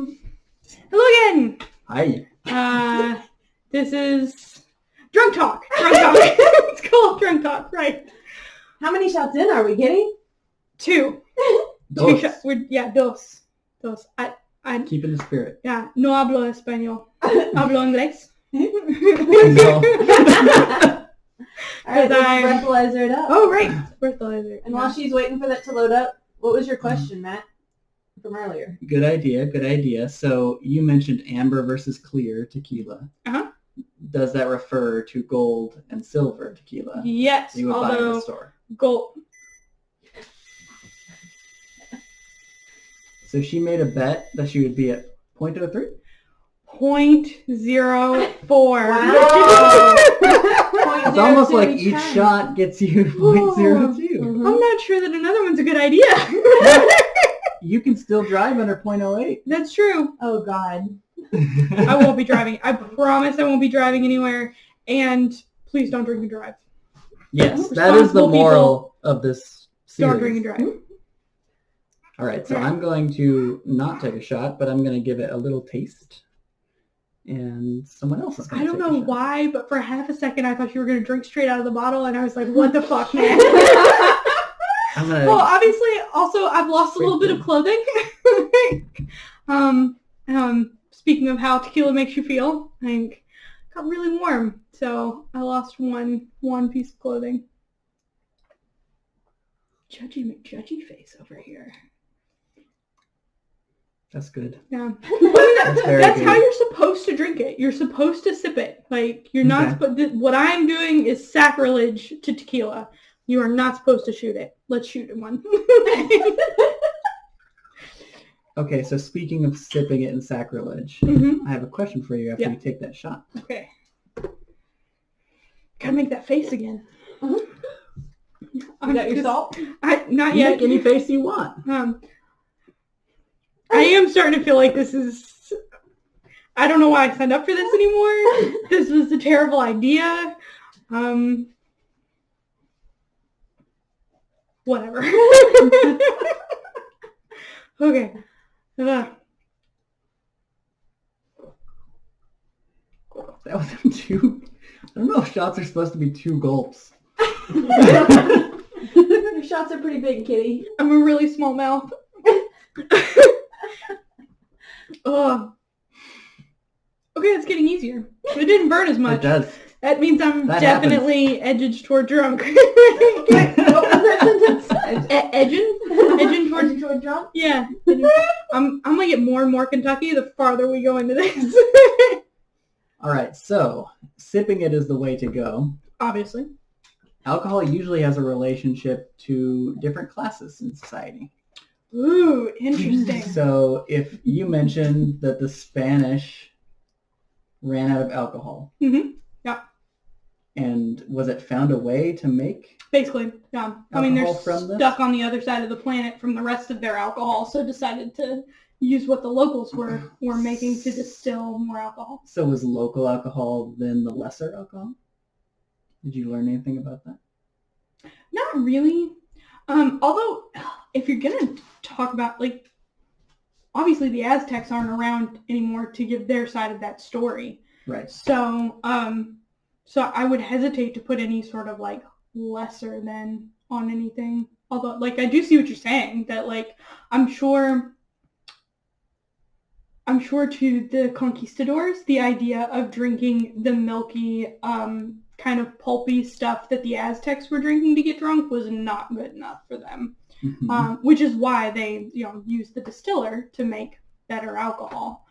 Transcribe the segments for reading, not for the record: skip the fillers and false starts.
Hello again. Hi. This is Drunk Talk. It's called Drunk Talk, right? How many shots in are we getting? Two. Dos. Two shots. Dos. Dos. Keep in the spirit. Yeah. No hablo español. Hablo inglés. No. All right, Because let's breathalyzer it up. Oh, right. Breathalyzer. And while she's waiting for that to load up, what was your question, Matt, from earlier? Good idea. So you mentioned amber versus clear tequila. Uh-huh. Does that refer to gold and silver tequila? Yes. You would buy in the Although store. gold. So she made a bet that she would be at 0.03? 0.04. Wow. It's almost like each shot gets you 0.02. Mhm. I'm not sure that another one's a good idea. You can still drive under 0.08. That's true. Oh, God. I won't be driving. I promise I won't be driving anywhere. And please don't drink and drive. Yes, that is the Responsible moral of this series. Don't drink and drive. All right, so Right. I'm going to not take a shot, but I'm going to give it a little taste. And someone else is going I to don't take know a shot. why, but for half a second I thought you were going to drink straight out of the bottle, and I was like, what the fuck, man? I'm going to... Well, obviously, also, I've lost a little bit of clothing. Speaking of how tequila makes you feel, I think it got really warm, so I lost one piece of clothing. Judgy McJudgy face over here. That's good. Yeah. That's very That's good. how you're supposed to drink it. You're supposed to sip it. Like, you're not what I'm doing is sacrilege to tequila. You are not supposed to shoot it. Let's shoot one. Okay, so speaking of sipping it in sacrilege, Mm-hmm. I have a question for you after Yeah. you take that shot. Okay. Gotta make that face again. You got your salt? Not You yet. make any face you want. I am starting to feel like this is... I don't know why I signed up for this anymore. This was a terrible idea. Whatever. Okay. That was two... I don't know if shots are supposed to be 2 gulps. Your shots are pretty big, kitty. I'm a really small mouth. Ugh. Okay, it's getting easier. It didn't burn as It much. does. That means I'm That definitely edged toward drunk. Wait, what was that sentence? Edging toward... Edging toward drunk? Yeah. I'm gonna get more and more Kentucky the farther we go into this. All right, so sipping it is the way to go. Obviously. Alcohol usually has a relationship to different classes in society. Ooh, interesting. So if you mentioned that the Spanish ran out of alcohol, Mm-hmm. Yeah. and was it found a way to make? Basically, yeah. I mean, they're Alcohol from this? stuck on the other side of the planet from the rest of their alcohol, so decided to use what the locals were making to distill more alcohol. So was local alcohol then the lesser alcohol? Did you learn anything about that? Not really. Although, if you're gonna talk about, like, obviously the Aztecs aren't around anymore to give their side of that story. Right. So, so I would hesitate to put any sort of, like, lesser than on anything. Although, like, I do see what you're saying, that, like, I'm sure to the conquistadors, the idea of drinking the milky, kind of pulpy stuff that the Aztecs were drinking to get drunk was not good enough for them. Mhm. Which is why they, use the distiller to make better alcohol.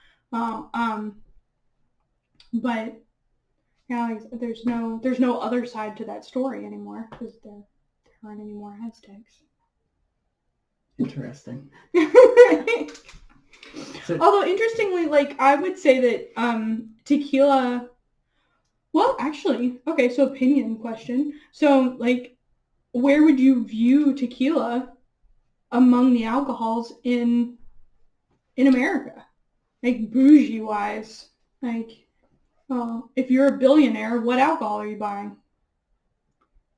But yeah, like, there's no other side to that story anymore because there aren't any more Aztecs. Interesting. So, Although interestingly, like, I would say that tequila. Well, actually, okay. So opinion question. So, like, where would you view tequila among the alcohols in America? Like, bougie wise, like, if you're a billionaire, what alcohol are you buying?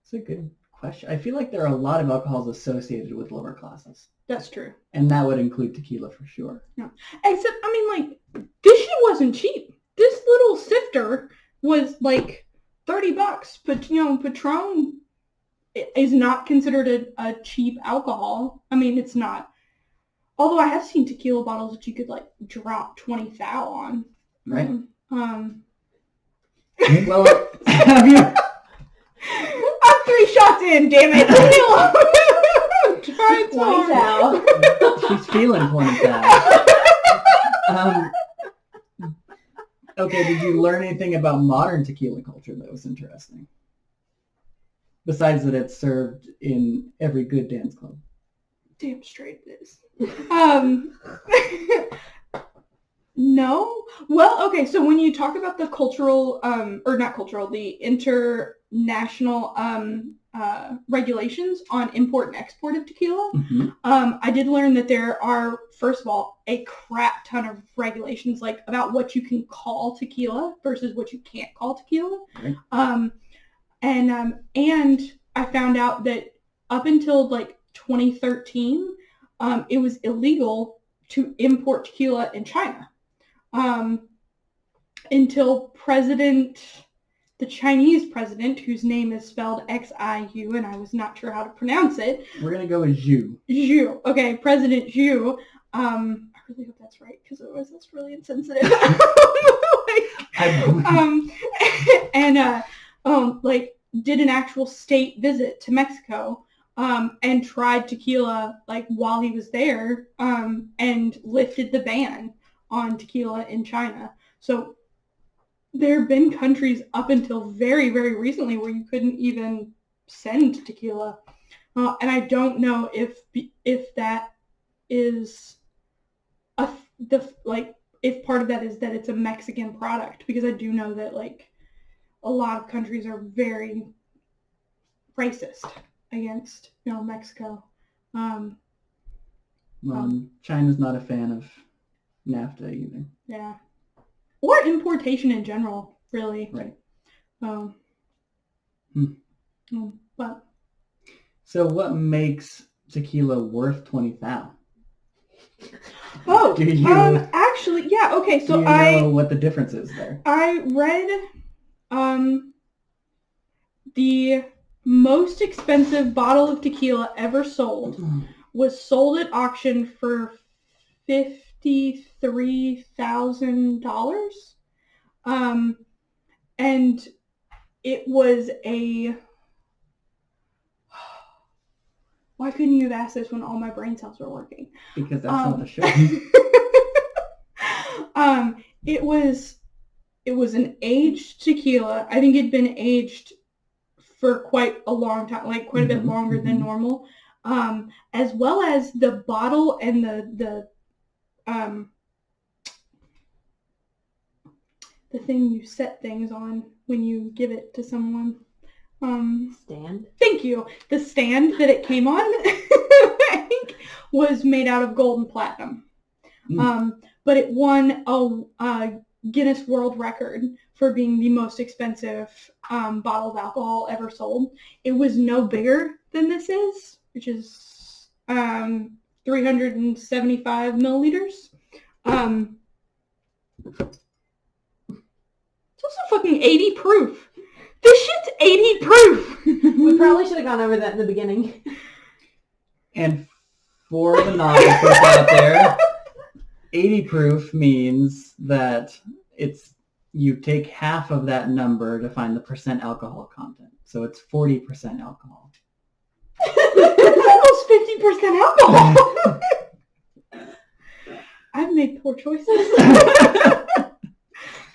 it's a good question. I feel like there are a lot of alcohols associated with lower classes, That's true. and that would include tequila for sure. Except, I mean, like, this shit wasn't cheap. This little sifter was like $30, but Patron is not considered a cheap alcohol. I mean, it's not. Although I have seen tequila bottles that you could like drop 20 thou on. Right. Well, have you? I'm 3 shots in, damn it. Try 20 thou. She's feeling 20 thou. Okay, did you learn anything about modern tequila culture that was interesting? Besides that it's served in every good dance club. Damn straight it is. No. Well, okay, so when you talk about the cultural, the international regulations on import and export of tequila, I did learn that there are, first of all, a crap ton of regulations, like, about what you can call tequila versus what you can't call tequila. Right. And I found out that up until, like, 2013, it was illegal to import tequila in China. Until the Chinese president, whose name is spelled Xiu, and I was not sure how to pronounce it. We're going to go with Xu. Xu. Okay, President Xu. I really hope that's right, because otherwise that's really insensitive. Did an actual state visit to Mexico, and tried tequila, like, while he was there, and lifted the ban on tequila in China. So there have been countries up until very, very recently where you couldn't even send tequila. And I don't know if that is if part of that is that it's a Mexican product, because I do know that, like, a lot of countries are very racist against, Mexico. China's not a fan of NAFTA either. Yeah. Or importation in general, really. Right. But So what makes tequila worth 20 thou? Oh, Do you- actually, yeah, okay, so Do you know what the difference is there? I read, the most expensive bottle of tequila ever sold was sold at auction for $53,000. And it was why couldn't you have asked this when all my brain cells were working? Because that's not the show. It was an aged tequila. I think it'd been aged for quite a long time, like quite a bit longer than normal. As well as the bottle and the thing you set things on when you give it to someone. Stand. Thank you. The stand that it came on, I think, was made out of gold and platinum. But it won a Guinness World Record for being the most expensive bottle of alcohol ever sold. It was no bigger than this is, which is 375 milliliters. It's also fucking 80 proof. This shit's 80 proof. We probably should have gone over that in the beginning. And for the novice folks out there, 80 proof means that you take half of that number to find the percent alcohol content. So it's 40% alcohol. That's almost 50% alcohol. I've made poor choices.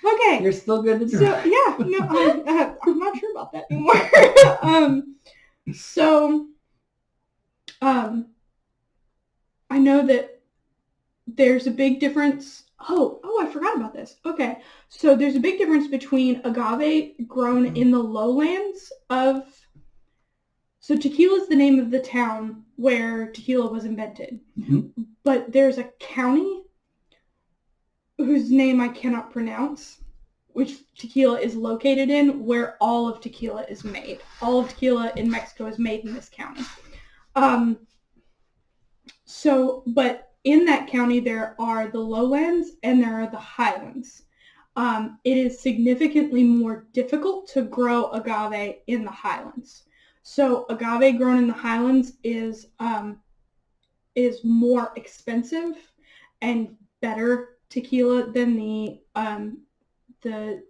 Okay. You're still good to drink. So, yeah, no, I'm not sure about that anymore. I know that there's a big difference. Oh, I forgot about this. Okay. So there's a big difference between agave grown in the lowlands so tequila is the name of the town where tequila was invented. But there's a county whose name I cannot pronounce. which tequila is located in, where all of tequila is made. All of tequila in Mexico is made in this county. But in that county, there are the lowlands and there are the highlands. It is significantly more difficult to grow agave in the highlands. So agave grown in the highlands is more expensive and better tequila than the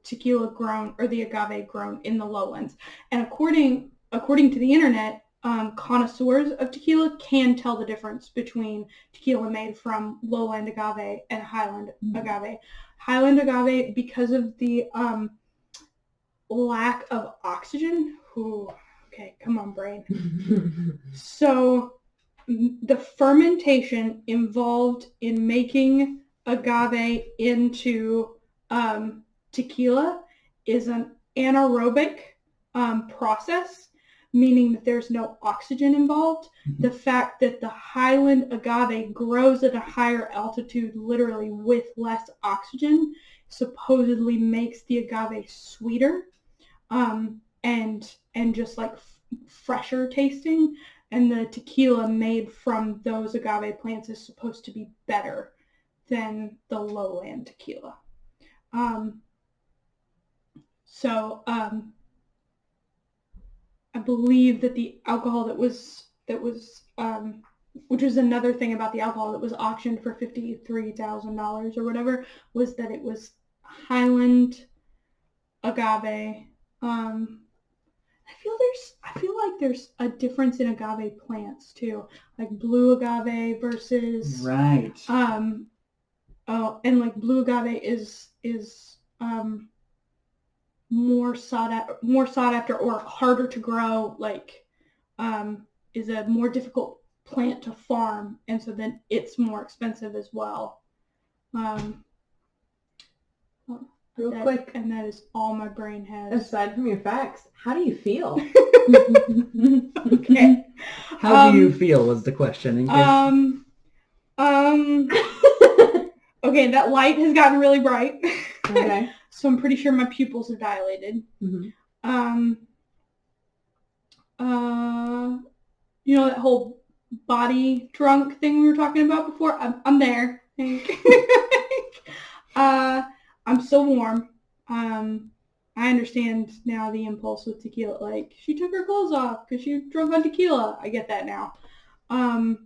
tequila grown or the agave grown in the lowlands. And according to the internet, connoisseurs of tequila can tell the difference between tequila made from lowland agave and highland agave. Highland agave, because of the lack of oxygen. Ooh, okay, come on, brain. So the fermentation involved in making agave into tequila is an anaerobic process, meaning that there's no oxygen involved. Mm-hmm. The fact that the highland agave grows at a higher altitude, literally with less oxygen, supposedly makes the agave sweeter and just like fresher tasting. And the tequila made from those agave plants is supposed to be better than the lowland tequila. I believe that the alcohol that was which was another thing about the alcohol that was auctioned for $53,000 or whatever, was that it was Highland agave. I feel like there's a difference in agave plants too, like blue agave versus right. And like blue agave is more sought after or harder to grow, like is a more difficult plant to farm, and so then it's more expensive as well. Real quick, and that is all my brain has. Aside from your facts, how do you feel? Okay. How do you feel was the question. Okay, that light has gotten really bright. Okay. So I'm pretty sure my pupils are dilated. Mm-hmm. You know that whole body drunk thing we were talking about before? I'm there. I'm so warm. I understand now the impulse with tequila. Like, she took her clothes off because she was drunk on tequila. I get that now. I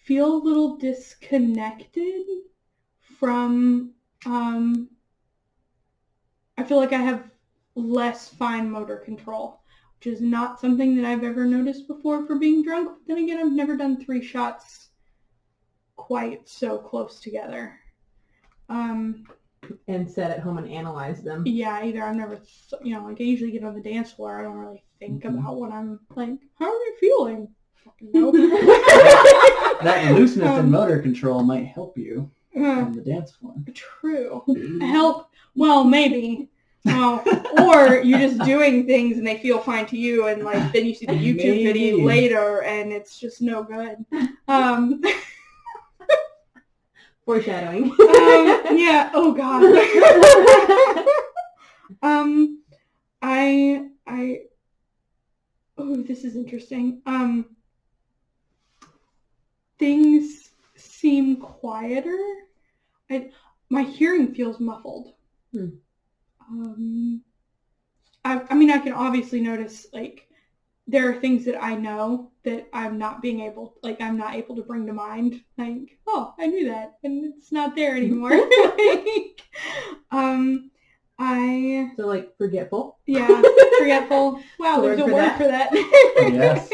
feel a little disconnected from, I feel like I have less fine motor control, which is not something that I've ever noticed before for being drunk. But then again, I've never done 3 shots quite so close together. And sat at home and analyzed them. Yeah, either I've never, like I usually get on the dance floor. I don't really think about what I'm like, how are you feeling? Nope. That looseness in motor control might help you on the dance floor. True. Help? Well, maybe. Or you're just doing things and they feel fine to you, and like then you see the YouTube video later and it's just no good. Foreshadowing. Yeah. Oh God. Oh, this is interesting. Things seem quieter. My hearing feels muffled. I mean, I can obviously notice, like, there are things that I know that I'm not able to bring to mind. Like, oh, I knew that, and it's not there anymore. So, like, forgetful? Yeah, forgetful. Wow, there's a word for that. Yes.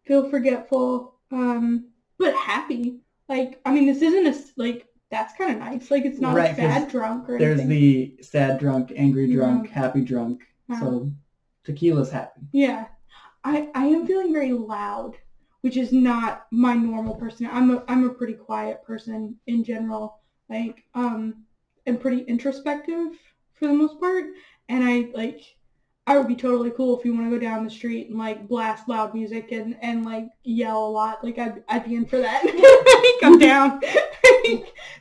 Feel forgetful, but happy. Like, I mean, this isn't that's kind of nice. Like, it's not a sad drunk or anything. There's the sad drunk, angry drunk, happy drunk. So tequila's happy. Yeah. I am feeling very loud, which is not my normal person. I'm a pretty quiet person in general. Like, I'm pretty introspective for the most part. And I would be totally cool if you want to go down the street and like blast loud music and like yell a lot. Like I'd be in for that. I'm down.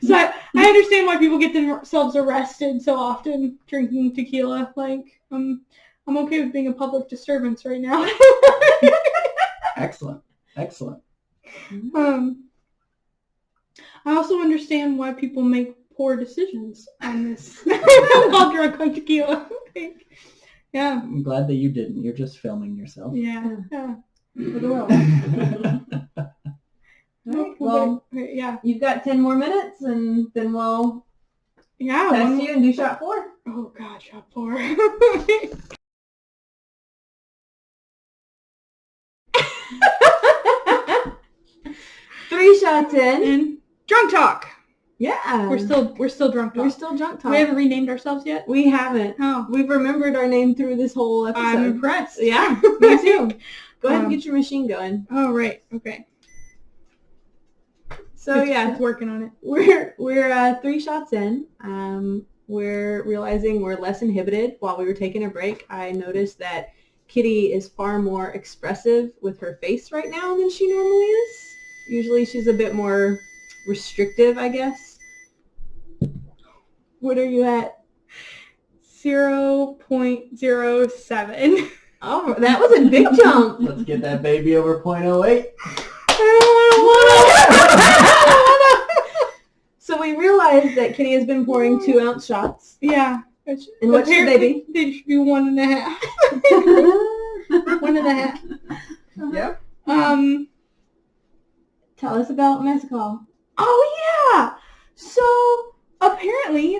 So I understand why people get themselves arrested so often drinking tequila. Like I'm okay with being a public disturbance right now. Excellent. Excellent. I also understand why people make poor decisions on this while drunk on tequila. Yeah. I'm glad that you didn't. You're just filming yourself. Yeah. For the world. No, Alright, well, yeah. you've got 10 more minutes, and then we'll Yeah. test you and do shot 4. Oh God, shot 4. 3 shots in. And drunk talk. Yeah. We're still drunk talk. We're still drunk talk. We haven't renamed ourselves yet. We haven't. Oh, We've remembered our name through this whole episode. I'm impressed. Yeah, me too. Go ahead and Um, get your machine going. Oh right. Okay. So It's working on it. we're 3 shots in. We're realizing we're less inhibited. While we were taking a break, I noticed that Kitty is far more expressive with her face right now than she normally is. Usually she's a bit more restrictive, I guess. What are you at? 0.07. Oh, that was a big jump. Let's get that baby over 0.08. So we realized that Kitty has been pouring 2-ounce shots. Yeah. And what should they be? They should be 1.5. 1.5. Yep. Tell us about mezcal. Oh yeah. So apparently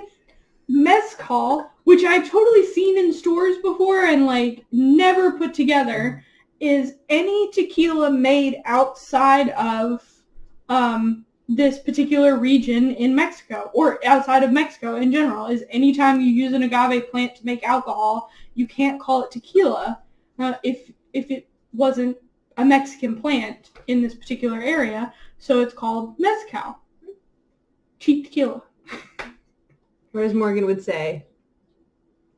mezcal, which I've totally seen in stores before and like never put together, is any tequila made outside of this particular region in Mexico or outside of Mexico in general. Is anytime you use an agave plant to make alcohol, you can't call it tequila if it wasn't a Mexican plant in this particular area. So it's called mezcal. Cheap tequila. Whereas Morgan would say,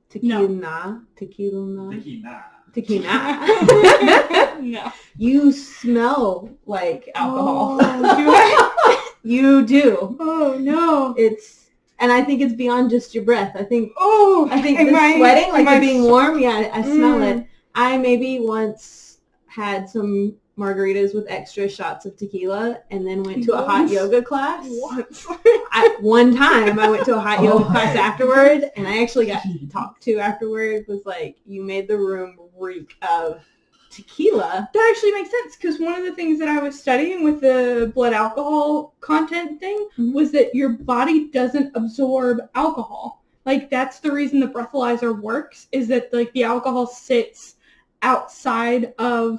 tequila. Tequila. Tequila. No. You smell like alcohol. Oh, You do. oh no. And I think it's beyond just your breath. I think Oh, the am sweating, like am you're being warm. Yeah, I smell Mm. it. I maybe once had some margaritas with extra shots of tequila and then went to a hot Once? yoga class. Once. One time I went to a hot yoga Oh. class afterward, and I actually got talked to afterward. Was like, you made the room reek of tequila. That actually makes sense because one of the things that I was studying with the blood alcohol content thing Mhm. was that your body doesn't absorb alcohol. Like that's the reason the breathalyzer works, is that like the alcohol sits outside of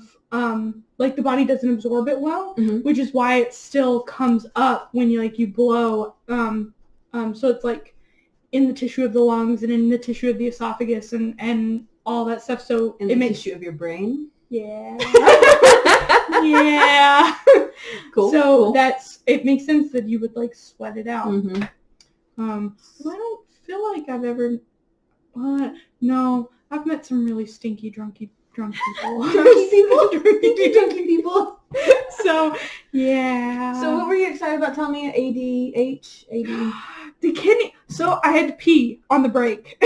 like the body doesn't absorb it well, Mhm. which is why it still comes up when you blow. So it's like in the tissue of the lungs and in the tissue of the esophagus and all that stuff. So In it the makes tissue of your brain. yeah. Yeah. Cool. So cool. it makes sense that you would like sweat it out. Mhm. But I don't feel like I've ever. No, I've met some really stinky drunk people. Drunky people? Drunky people. So yeah. So what were you excited about telling me? ADH? AD? The kidney. So I had to pee on the break.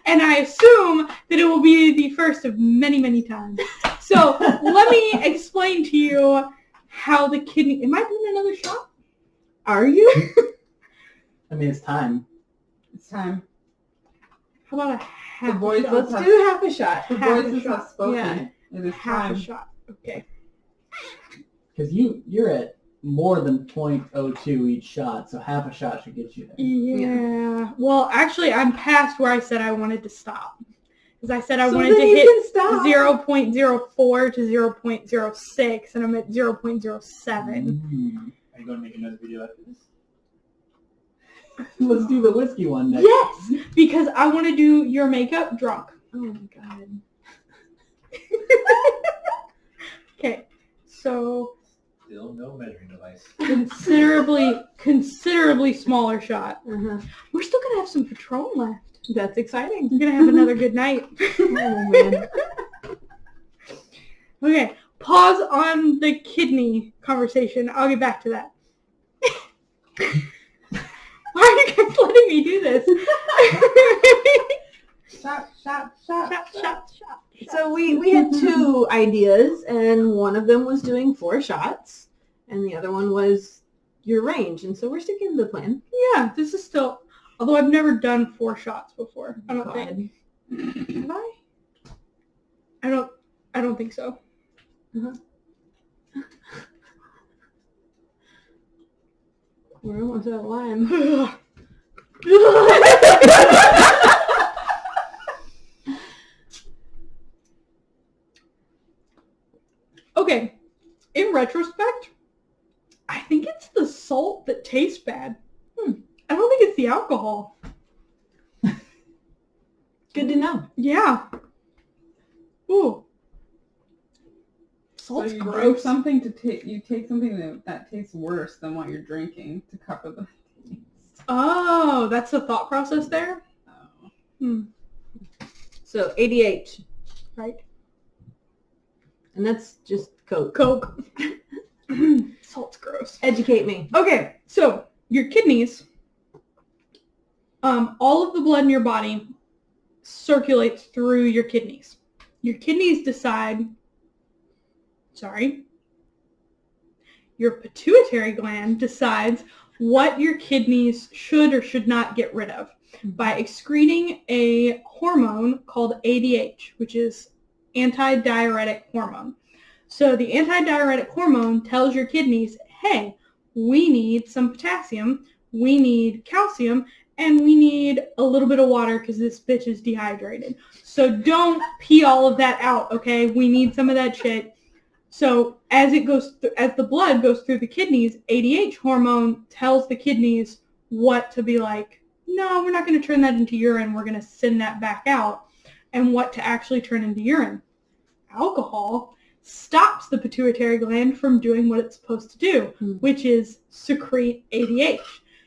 And I assume that it will be the first of many, many times. So let me explain to you how the kidney... Am I doing another shot? Are you? I mean, it's time. It's time. How about a half boys, a shot? Let's do half a shot. The Half a voices shot. have spoken. Yeah. It is Half time. a shot. Okay. Because you're at more than 0.02 each shot, so half a shot should get you there. Yeah. Well, actually, I'm past where I said I wanted to stop. Because I said I So wanted then to you hit can stop. 0.04 to 0.06, and I'm at 0.07. Mm. Are you going to make another video after this? Let's do the whiskey one next. Yes! Because I want to do your makeup drunk. Oh my god. Okay. So, Still no measuring device. considerably smaller shot. Uh-huh. We're still going to have some Patron left. That's exciting. I'm gonna have another good night. Oh, man. Okay, pause on the kidney conversation. I'll get back to that. Why are you guys letting me do this? Shot. Shot, shot, shot. So we had 2 ideas, and one of them was doing 4 shots, and the other one was your range. And so we're sticking to the plan. Yeah, this is still... Although I've never done 4 shots before. I don't think. Have I? I don't think so. We're almost out of lime. Okay, in retrospect, I think it's the salt that tastes bad. I don't think it's the alcohol. Good to know. Yeah. Ooh. So Salt's you drink gross. something to take. You take something that tastes worse than what you're drinking to cover the taste. Oh, that's the thought process there? Oh. So ADH, Right. and that's just Coke. Coke. Salt's gross. Educate me. Okay, so your kidneys, all of the blood in your body circulates through your kidneys. Your kidneys decide, your pituitary gland decides what your kidneys should or should not get rid of by excreting a hormone called ADH, which is antidiuretic hormone. So the antidiuretic hormone tells your kidneys, hey, we need some potassium, we need calcium, and we need a little bit of water because this bitch is dehydrated. So don't pee all of that out, okay? We need some of that shit. So as the blood goes through the kidneys, ADH hormone tells the kidneys what to be like, no, we're not going to turn that into urine. We're going to send that back out, and what to actually turn into urine. Alcohol stops the pituitary gland from doing what it's supposed to do, which is secrete ADH.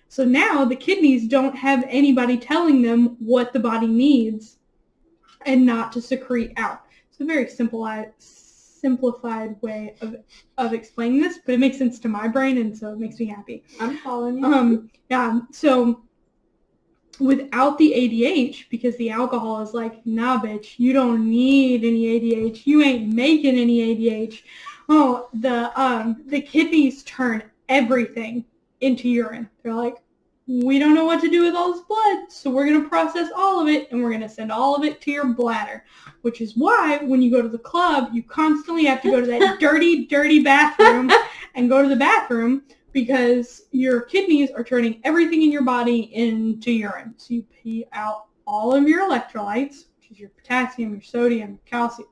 So now the kidneys don't have anybody telling them what the body needs and not to secrete out. It's a very simplified way of explaining this, but it makes sense to my brain, and so it makes me happy. I'm following you. Yeah, so without the ADH, because the alcohol is like, nah, bitch, you don't need any ADH. You ain't making any ADH. Oh, the kidneys turn everything into urine. They're like, we don't know what to do with all this blood, so we're going to process all of it, and we're going to send all of it to your bladder, which is why when you go to the club, you constantly have to go to that dirty, dirty bathroom and go to the bathroom because your kidneys are turning everything in your body into urine. So you pee out all of your electrolytes, which is your potassium, your sodium, your calcium.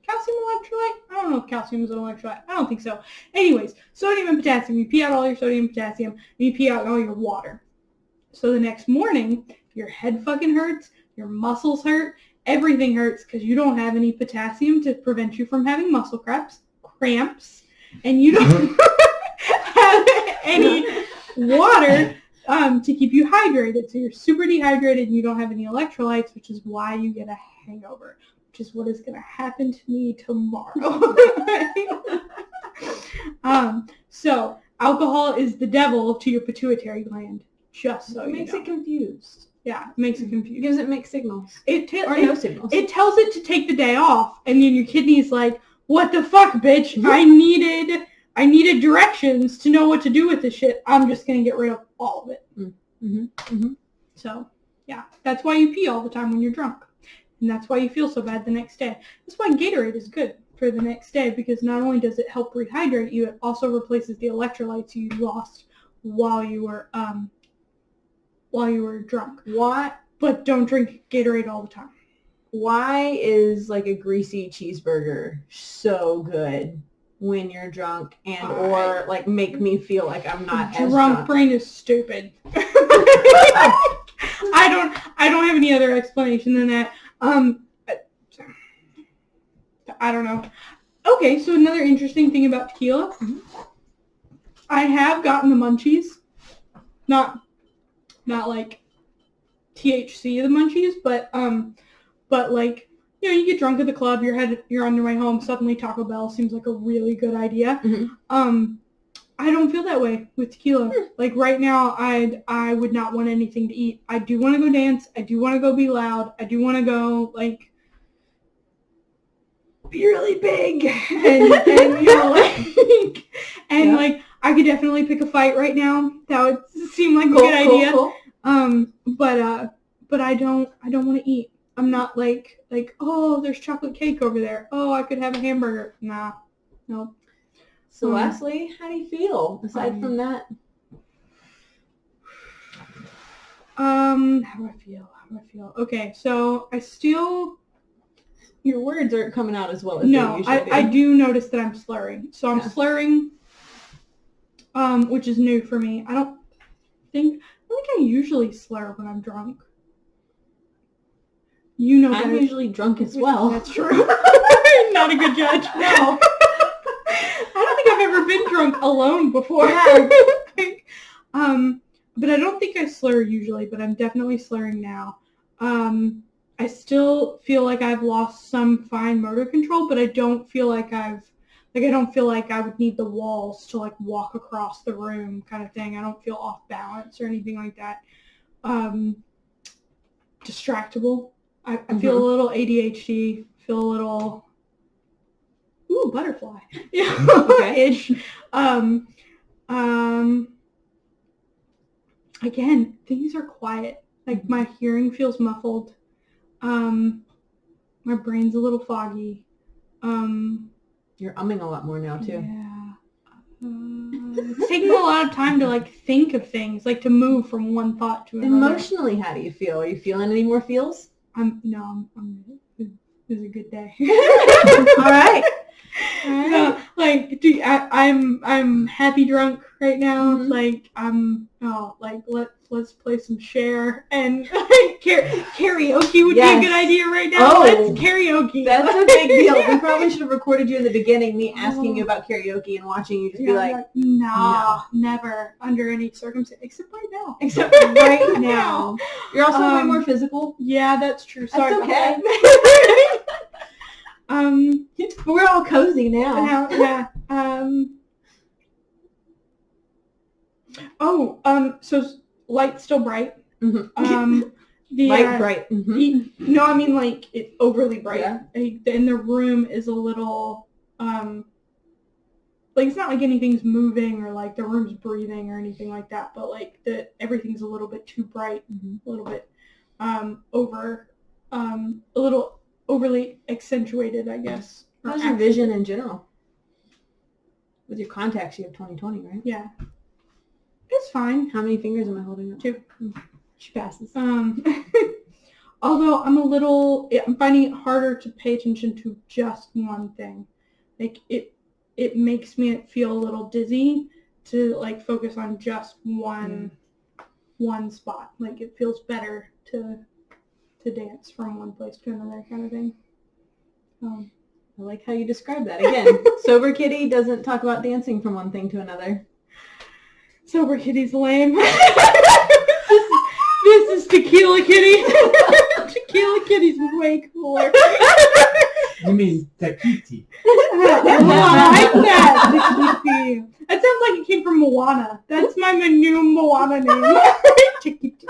Calcium electrolyte? I don't know if calcium is an electrolyte. I don't think so. Anyways, sodium and potassium. You pee out all your sodium and potassium, and you pee out all your water. So the next morning, your head fucking hurts, your muscles hurt, everything hurts because you don't have any potassium to prevent you from having muscle cramps, and you don't have any water to keep you hydrated. So you're super dehydrated and you don't have any electrolytes, which is why you get a hangover, which is what is going to happen to me tomorrow. So alcohol is the devil to your pituitary gland, just so It makes you know. it confused. Yeah, it makes it confused. Because it makes signals. Or no signals. It tells it to take the day off, and then your kidney's like, what the fuck, bitch? I needed directions to know what to do with this shit. I'm just going to get rid of all of it. Mm-hmm. Mm-hmm. So, yeah, that's why you pee all the time when you're drunk. And that's why you feel so bad the next day. That's why Gatorade is good for the next day, because not only does it help rehydrate you, it also replaces the electrolytes you lost while you were drunk. Why? But don't drink Gatorade all the time. Why is like a greasy cheeseburger so good when you're drunk and or like make me feel like I'm not as Drunk brain is stupid. I don't have any other explanation than that. I don't know. Okay, so another interesting thing about tequila. I have gotten the munchies. Not like THC, the munchies, but like, you know, you get drunk at the club, you're on your way home, suddenly Taco Bell seems like a really good idea. Mhm. I don't feel that way with tequila. Like right now, I would not want anything to eat. I do want to go dance. I do want to go be loud. I do want to go like be really big and you know like and like I could definitely pick a fight right now. That would seem like a good idea. Cool. But I don't want to eat. I'm not like oh, there's chocolate cake over there. Oh, I could have a hamburger. Nah, no. So lastly, how do you feel aside from that? How do I feel? Okay, so I still. Your words aren't coming out as well as No, they usually do. I do notice that I'm slurring. So I'm slurring, which is new for me. I don't think I usually slur when I'm drunk. You know I'm that usually drunk as well. That's true. Not a good judge. No. I don't think I've ever been drunk alone before. Yeah. But I don't think I slur usually, but I'm definitely slurring now. I still feel like I've lost some fine motor control, but I don't feel like I don't feel like I would need the walls to like walk across the room kind of thing. I don't feel off balance or anything like that. Distractible. I feel a little ADHD, feel a little butterfly. Yeah. Itch. Again, things are quiet. Like my hearing feels muffled. My brain's a little foggy. You're umming a lot more now too. Yeah. It's taking a lot of time to like think of things, like to move from one thought to another. Emotionally, how do you feel? Are you feeling any more feels? It was a good day. All right. No, like, I'm happy drunk right now. Mhm. Like, let's play some Cher and karaoke would be a good idea right now. Oh, Let's karaoke. That's a big deal. We probably should have recorded you in the beginning, me asking you about karaoke and watching you just be like, no, never under any circumstance except right now. except right now. You're also way more physical. Yeah, that's true. Sorry. That's okay. About that. We're all cozy now. Yeah. So light's still bright. Mhm. The Light bright. Mhm. no, I mean like it's overly bright. Yeah. And the room is a little like it's not like anything's moving or like the room's breathing or anything like that, but like everything's a little bit too bright, a little bit a little overly accentuated, I guess. How's your vision in general? With your contacts, you have 20/20, right? Yeah. It's fine. How many fingers am I holding up? 2. She passes. Although I'm finding it harder to pay attention to just one thing. Like it makes me feel a little dizzy to like focus on just one spot. Like it feels better to dance from one place to another kind of thing. I like how you describe that. Again, sober kitty doesn't talk about dancing from one thing to another. Sober kitty's lame. This is tequila kitty. Tequila kitty's way cooler. You mean Takiti? I like that. Takiti. That sounds like it came from Moana. That's my new Moana name. Takiti.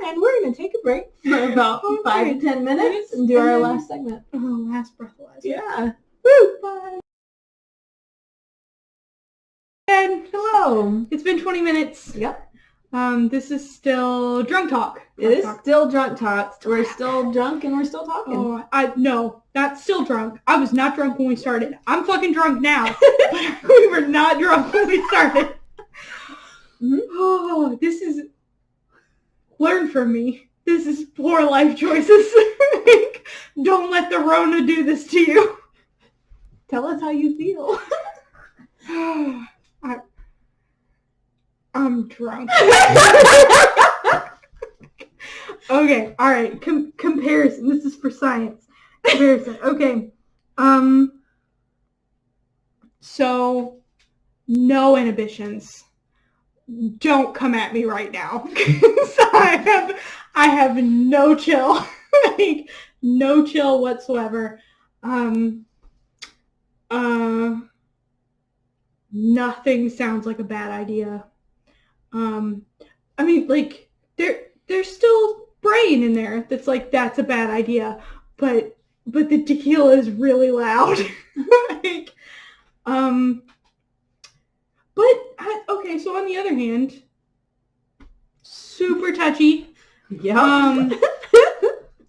And we're going to take a break for about 5 to 10 minutes and do our last segment. Oh, last breathalyzer. Yeah. Woo! Bye. And Hello. it's been 20 minutes. Yep. This is still drunk talk. It is still drunk talk. We're still drunk and we're still talking. Oh, no, that's still drunk. I was not drunk when we started. I'm fucking drunk now. But we were not drunk when we started. Mm-hmm. Oh, this is... Learn from me. This is poor life choices. Don't let the Rona do this to you. Tell us how you feel. I'm drunk. Okay, all right. Comparison. This is for science. Comparison. Okay. So, no inhibitions. don't come at me right now. 'Cause I have no chill. Like, no chill whatsoever. Nothing sounds like a bad idea. I mean, like, there's still brain in there that's like, that's a bad idea, but the tequila is really loud. Like, okay, so on the other hand, super touchy. Yeah.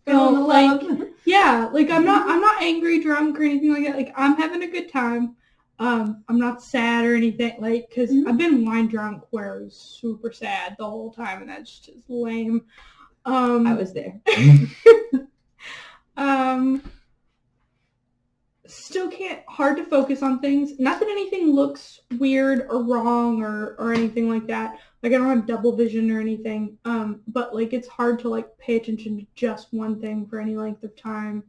Like, yeah, like I'm not angry, drunk, or anything like that. Like, I'm having a good time. I'm not sad or anything, like, because I've been wine drunk where I was super sad the whole time, and that's just lame. I was there. Still hard to focus on things. Not that anything looks weird or wrong or anything like that. Like, I don't have double vision or anything. But, like, it's hard to, like, pay attention to just one thing for any length of time.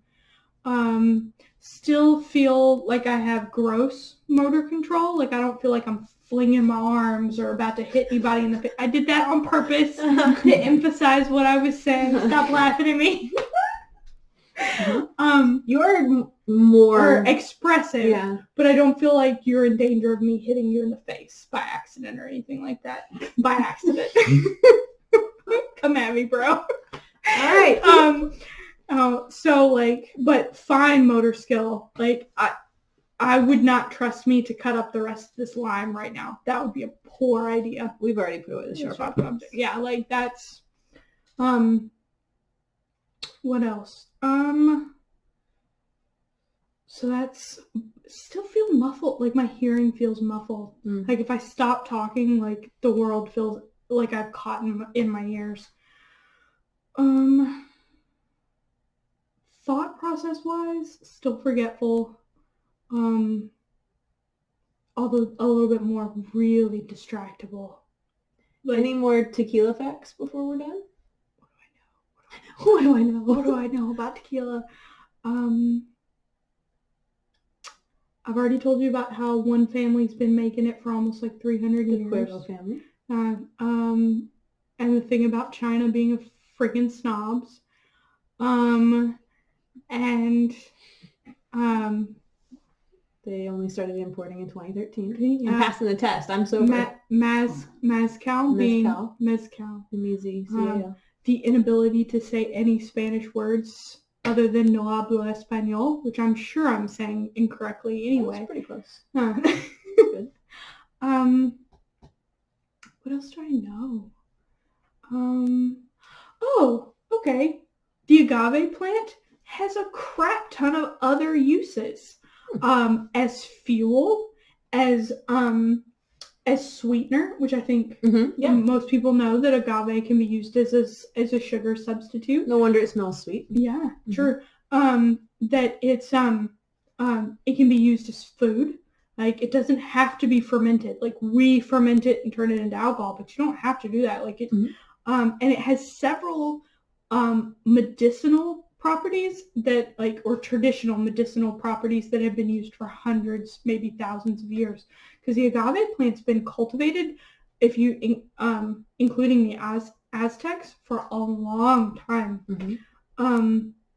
Still feel like I have gross motor control. Like, I don't feel like I'm flinging my arms or about to hit anybody in the face. I did that on purpose to emphasize what I was saying. Stop laughing at me. You're more expressive, yeah. But I don't feel like you're in danger of me hitting you in the face by accident or anything like that. By accident. Come at me, bro. All right. So, like, but fine motor skill. Like, I would not trust me to cut up the rest of this lime right now. That would be a poor idea. We've already put away the sharp object. Yeah, like, that's what else? So that's still feel muffled. Like, my hearing feels muffled. Like, if I stop talking, like, the world feels like I've caught in my ears. Thought process wise, still forgetful. Although a little bit more really distractible. Like, Any more tequila facts before we're done? what do I know? What do I know about tequila? I've already told you about how one family's been making it for almost like 300 The years. Cuervo family. And the thing about China being a friggin' snobs. They only started importing in 2013 Yeah. and passing the test. I'm sober. Mezcal being mezcal. M-E-Z-C-A-L. The inability to say any Spanish words other than no hablo español, which I'm sure I'm saying incorrectly anyway. That's pretty close. Good. What else do I know? Oh, okay. The agave plant has a crap ton of other uses. As fuel, as sweetener, which I think most people know that agave can be used as a sugar substitute. No wonder it smells sweet. Yeah, sure. That it's it can be used as food. Like, it doesn't have to be fermented. Like, we ferment it and turn it into alcohol, but you don't have to do that. Like, it and it has several medicinal properties that, like, or traditional medicinal properties that have been used for hundreds, maybe thousands of years. Because the agave plant's been cultivated, if you including the Aztecs, for a long time.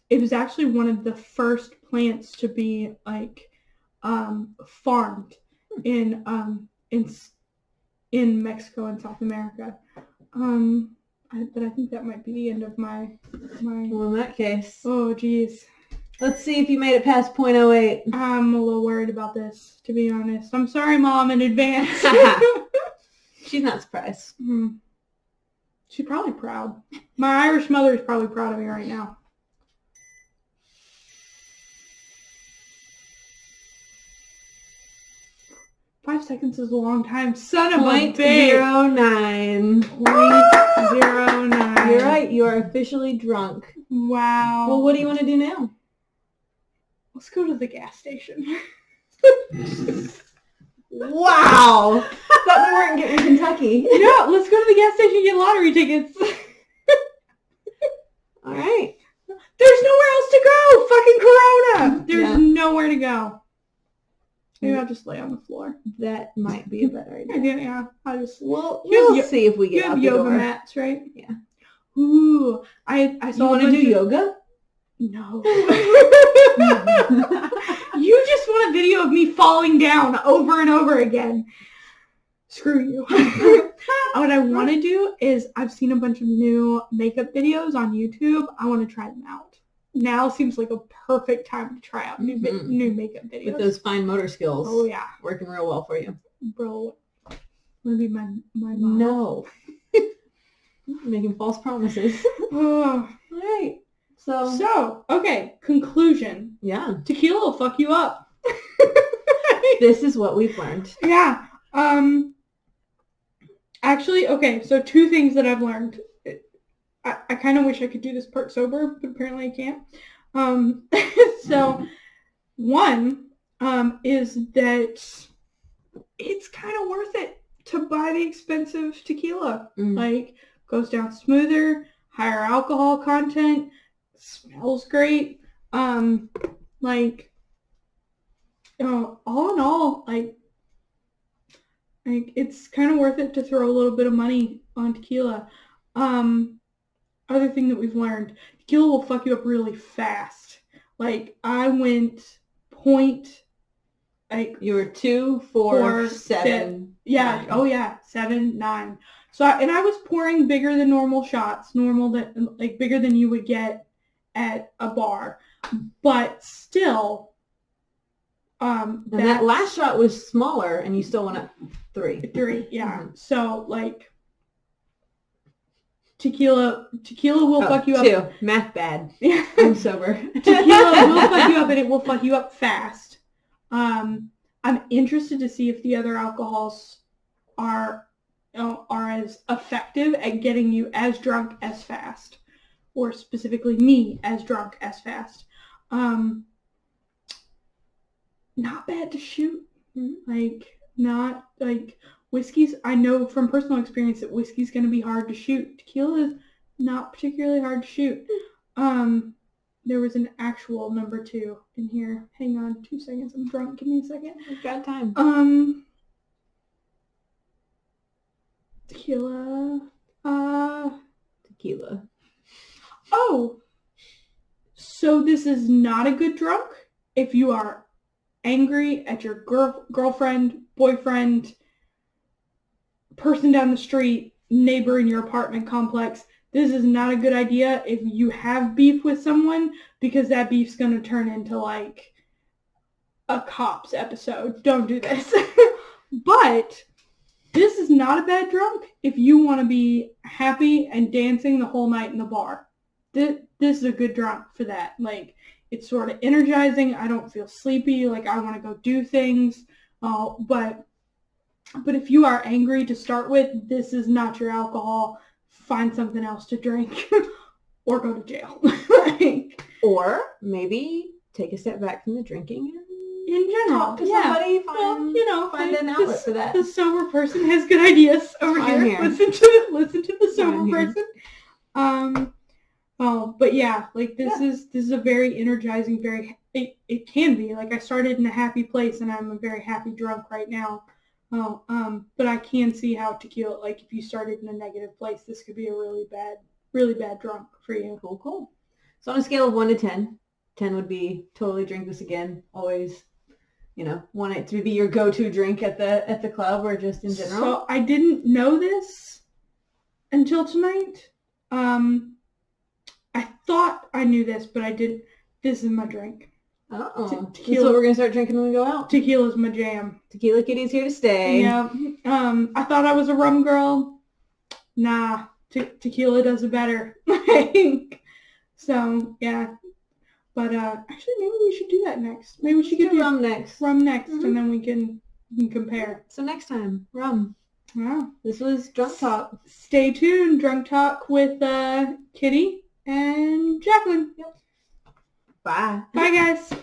It was actually one of the first plants to be, like, farmed in Mexico and South America. But I think that might be the end of my. Well, in that case, Oh, geez. let's see if you made it past .08. I'm a little worried about this, to be honest. I'm sorry, Mom, in advance. She's not surprised. She's probably proud. My Irish mother is probably proud of me right now. Five seconds is a long time. Son of a bitch. 0.09. 0.09. You're right. You are officially drunk. Wow. Well, what do you want to do now? Let's go to the gas station. Wow. Thought we weren't getting Kentucky. Yeah, let's go to the gas station and get lottery tickets. All right. There's nowhere else to go. Fucking Corona. There's nowhere to go. Maybe I'll just lay on the floor. That might be a better idea. Yeah. I'll just. We'll You have see if we You get have out the yoga door. mats, right? Yeah. Ooh, I You saw. want to do yoga? No. You just want a video of me falling down over and over again. Screw you. What I want to do is I've seen a bunch of new makeup videos on YouTube. I want to try them out. Now seems like a perfect time to try out new makeup videos. With those fine motor skills. Oh yeah, Working real well for you. bro. Want to be my model? No. Making false promises. Oh. All right. So, So okay. Conclusion. yeah. Tequila will fuck you up. This is what we've learned. Yeah. Actually, okay, so 2 things that I've learned. I kind of wish I could do this part sober, but apparently I can't. So, one is that it's kind of worth it to buy the expensive tequila. Like, goes down smoother, higher alcohol content, smells great. Like, all in all, like it's kind of worth it to throw a little bit of money on tequila. Other thing that we've learned, tequila will fuck you up really fast. Like I went point, like You were 2, 4, 7. yeah, 9. oh yeah, 7, 9. So and I was pouring bigger than normal shots, like bigger than you would get at a bar, but still. And that last shot was smaller, and you still went up 3. 3, yeah. So like tequila will fuck you up. 2. Math bad. Yeah. I'm sober. Tequila will fuck you up, and it will fuck you up fast. I'm interested to see if the other alcohols are as effective at getting you as drunk as fast, or specifically me as drunk as fast. Not bad to shoot. Like, not, like, whiskey's, I know from personal experience that whiskey's going to be hard to shoot. Tequila is not particularly hard to shoot. There was an actual number 2 in here. Hang on 2 seconds. I'm drunk. Give me a second. We've got time. Tequila. Tequila. Oh. So this is not a good drunk if you are angry at your girlfriend, boyfriend, person down the street, neighbor in your apartment complex. This is not a good idea if you have beef with someone, because that beef's going to turn into like a Cops episode. Don't do this. But this is not a bad drunk if you want to be happy and dancing the whole night in the bar. This is a good drunk for that. Like, it's sort of energizing. I don't feel sleepy. Like, I want to go do things. But if you are angry to start with, this is not your alcohol. Find something else to drink or go to jail. Like, Or maybe take a step back from the drinking and in general, talk to somebody. find an outlet for that. The sober person has good ideas over I'm here. here. Listen to the sober I'm here. person. But yeah, like this is a very energizing, it can be. Like, I started in a happy place and I'm a very happy drunk right now. But I can see how tequila, like if you started in a negative place, this could be a really bad drunk for you. Cool. So on a scale of 1 to 10, 10 would be totally drink this again. Always, want it to be your go-to drink at the club or just in general. So I didn't know this until tonight. I thought I knew this, but I didn't. This is my drink. This is tequila. what we're gonna start drinking when we go out. Tequila's my jam. Tequila Kitty's here to stay. Yeah. I thought I was a rum girl. Nah. Tequila does it better. So yeah. But actually, maybe we should do that next. Maybe we should do do rum next. rum next, Mhm. and then we can compare. So next time, rum. Wow. This was Drunk Talk. Stay tuned. Drunk Talk with Kitty and Jacqueline. Bye. Bye, guys.